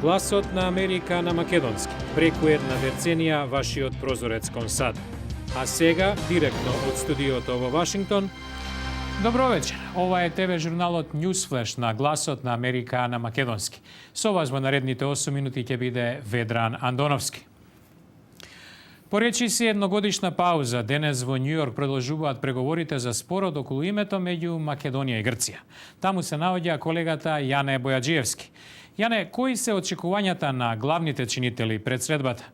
Гласот на Америка на македонски. Преку една деценија вашиот прозорец кон САД. А сега, директно од студиото во Вашингтон, Добро вечер. Ова е ТВ журналот Newsflash на Гласот на Америка на македонски. Со вас во наредните 8 минути ќе биде Ведран Андоновски. Поречи се едногодишна пауза, денес во Њу Јорк продолжуваат преговорите за спорот околу името меѓу Македонија и Грција. Таму се наоѓа колегата Јане Бојаджиевски. Јане, кои се очекувањата на главните чинители пред средбата?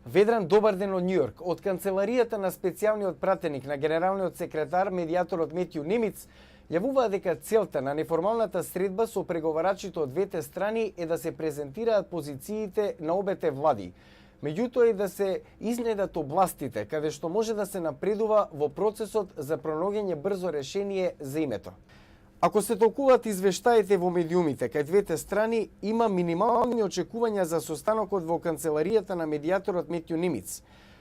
Ведран, добар ден од Њу Јорк. Од канцеларијата на специјалниот пратеник на генералниот секретар, медијаторот Метју Нимиц, јавува дека целта на неформалната средба со преговарачите од двете страни е да се презентираат позициите на обете влади. Меѓутоа и да се изнедат областите каде што може да се напредува во процесот за пронаоѓање брзо решение за името. Ако се толкуваат извештаите во медиумите кај двете страни, има минимални очекувања за состанокот во канцеларијата на медијаторот Метју Нимиц.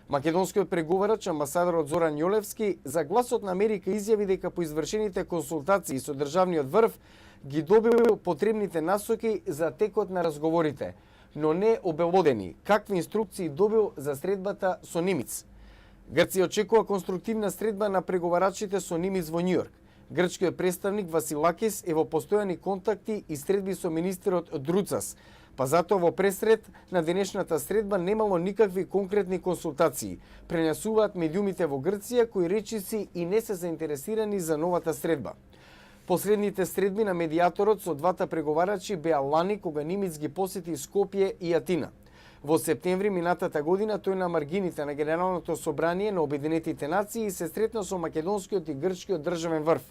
Македонскиот преговарач, амбасадорот Зоран Јолевски, за Гласот на Америка изјави дека по извршените консултации со државниот врв ги добил потребните насоки за текот на разговорите, но не обелодени какви инструкции добил за средбата со Нимиц. Грција очекува конструктивна средба на преговарачите со Нимиц во Њу Јорк. Грчкиот представник Василакис е во постојани контакти и средби со министерот Друцас, па затоа во пресред на денешната средба немало никакви конкретни консултации. Пренесуваат медиумите во Грција кои речиси и не се заинтересирани за новата средба. Последните средби на медијаторот со двата преговарачи беа лани кога Нимиц ги посети Скопје и Атина. Во септември минатата година тој на маргините на Генералното собрание на Обединетите нации се сретна со македонскиот и грчкиот државен врв.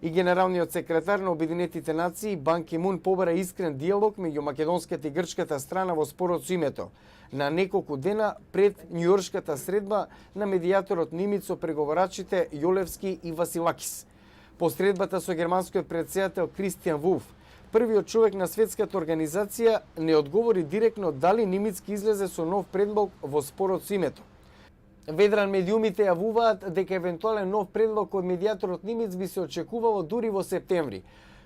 И генералниот секретар на Обединетите нации Бан Ки Мун побара искрен диалог меѓу македонската и грчката страна во спорот со името, на неколку дена пред њујоршката средба на медијаторот Нимиц со преговарачите Јолевски и Василакис. По средбата со германскиот претседател Кристијан Вулф, првиот човек на светската организација не одговори директно дали Нимиц ќе излезе со нов предлог во спорот со името. Ведран, медиумите јавуваат дека евентуален нов предлог од медијаторот Нимиц би се очекувало дури во септември,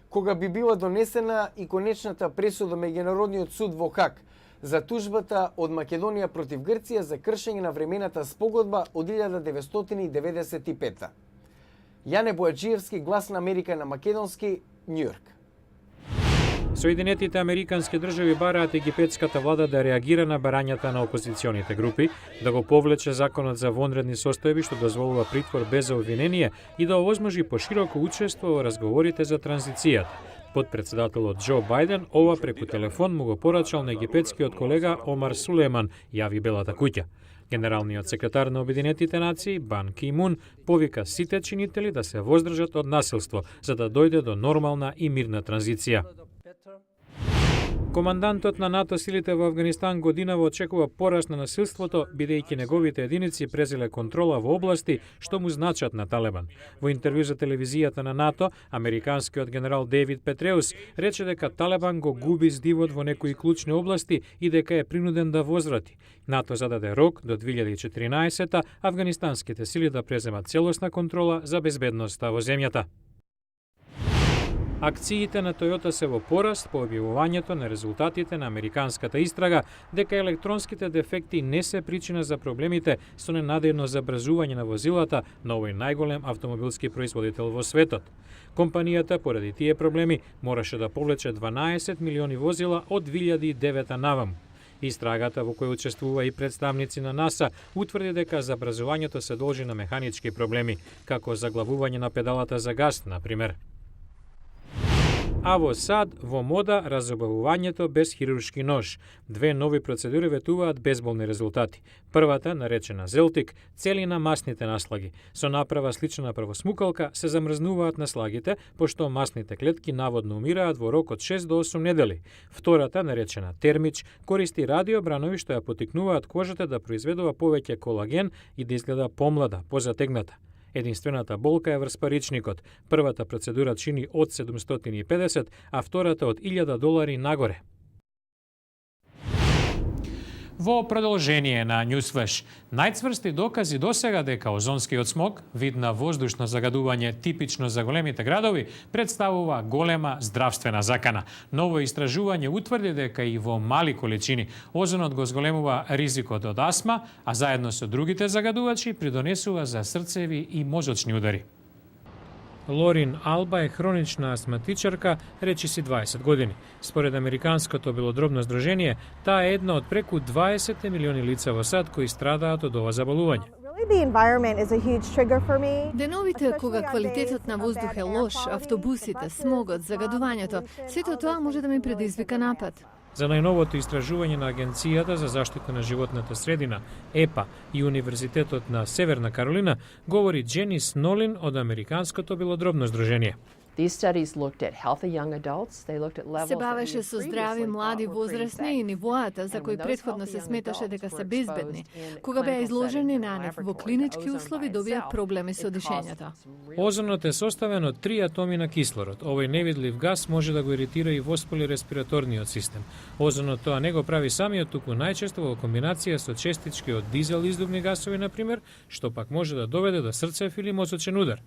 кога би била донесена и конечната пресуда меѓународниот суд во Хаг за тужбата од Македонија против Грција за кршење на времената спогодба од 1995. Јане Бојаджиевски, Глас на Америка на македонски, Њу Јорк. Соединетите Американски држави бараат египетската влада да реагира на барањата на опозиционите групи, да го повлече законот за вонредни состојби што дозволува притвор без обвинение и да овозможи пошироко учество во разговорите за транзицијата. Подпредседателот Џо Бајден ова преку телефон му го порачал на египетскиот колега Омар Сулейман, јави Белата куќа. Генералниот секретар на Обединетите нации Бан Ки Мун повика сите чинители да се воздржат од насилство за да дојде до нормална и мирна транзиција. Командантот на НАТО силите во Авганистан годинава очекува пораст на насилството, бидејќи неговите единици презеле контрола во области што му значат на Талебан. Во интервју за телевизијата на НАТО, американскиот генерал Дейвид Петреус рече дека Талебан го губи здивот во некои клучни области и дека е принуден да возврати. НАТО зададе рок до 2014 афганистанските сили да преземат целосна контрола за безбедноста во земјата. Акциите на Toyota се во пораст по објавувањето на резултатите на американската истрага дека електронските дефекти не се причина за проблемите со ненадејно забрзување на возилата на овој најголем автомобилски производител во светот. Компанијата поради тие проблеми мораше да повлече 12 милиони возила од 2009 наваму. Истрагата во која учествува и представници на НАСА утврди дека забрзувањето се должи на механички проблеми, како заглавување на педалата за газ, например. А во САД, во мода, разобавувањето без хируршки нож. Две нови процедури ветуваат безболни резултати. Првата, наречена Зелтик, цели на масните наслаги. Со направа слична на првосмукалка се замрзнуваат наслагите, пошто масните клетки наводно умираат во рок од 6 до 8 недели. Втората, наречена Термич, користи радиобранови што ја потикнуваат кожата да произведува повеќе колаген и да изгледа помлада, позатегната. Единствената болка е врз паричникот. Првата процедура чини од 750, а втората од $1000 нагоре. Во продолжение на Newsflash, најцврсти докази досега дека озонскиот смог, вид на воздушно загадување типично за големите градови, представува голема здравствена закана. Ново истражување утврди дека и во мали количини озонот го зголемува ризикот од астма, а заедно со другите загадувачи придонесува за срцеви и мозочни удари. Лорин Алба е хронична астматичарка, речиси 20 години. Според Американското белодробно здружение, таа е една од преку 20 милиони лица во САД кои страдаат од ова заболување. Деновите кога квалитетот на воздух е лош, автобусите, смогот, загадувањето, сето тоа може да ми предизвика напад. За најновото истражување на Агенцијата за заштита на животната средина, ЕПА и Универзитетот на Северна Каролина, говори Дженис Нолин од Американското белодробно здружение. Се бавеше со здрави млади возрастни и нивоата за кои претходно се сметаше дека се безбедни. Кога беа изложени на нив во клинички услови, добија проблеми со дишењето. Озонот е составен од 3 атоми на кислород. Овој невидлив гас може да го иритира и воспали респираторниот систем. Озонот тоа не го прави самиот, туку најчесто во комбинација со честички од дизел издувни гасови, например, што пак може да доведе до срцев или мозочен удар.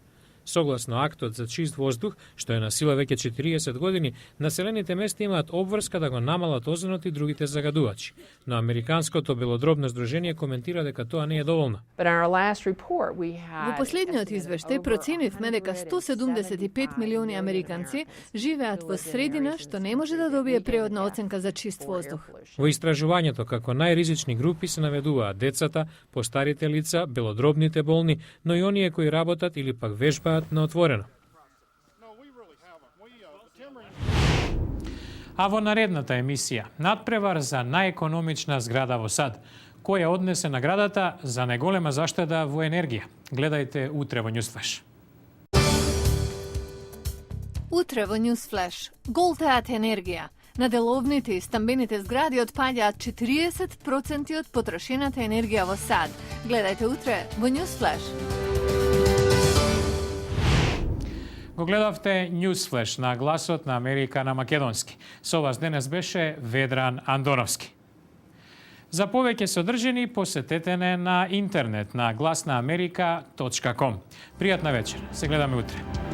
Согласно актот за чист воздух, што е на сила веќе 40 години, населените места имаат обврска да го намалат озонот и другите загадувачи. Но Американското белодробно здружение коментира дека тоа не е доволно. Во последниот извештај проценивме дека 175 милиони американци живеат во средина што не може да добие преодна оценка за чист воздух. Во истражувањето како најризични групи се наведуваат децата, постарите лица, белодробните болни, но и оние кои работат или пак вежбаат на отворено. А во наредната емисија, надпревар за најекономична зграда во САД, која однесе наградата за најголема заштеда во енергија. Гледајте утре во Newsflash. Утре во Newsflash. Голтеат енергија. На деловните и стамбените згради отпаѓаат 40% од потрошената енергија во САД. Гледајте утре во Newsflash. Го гледавте Newsflash на гласот на Америка на македонски. Со вас денес беше Ведран Андоновски. За повеќе содржини посетете не на интернет на гласнааmerika.com. Пријатна вечер. Се гледаме утре.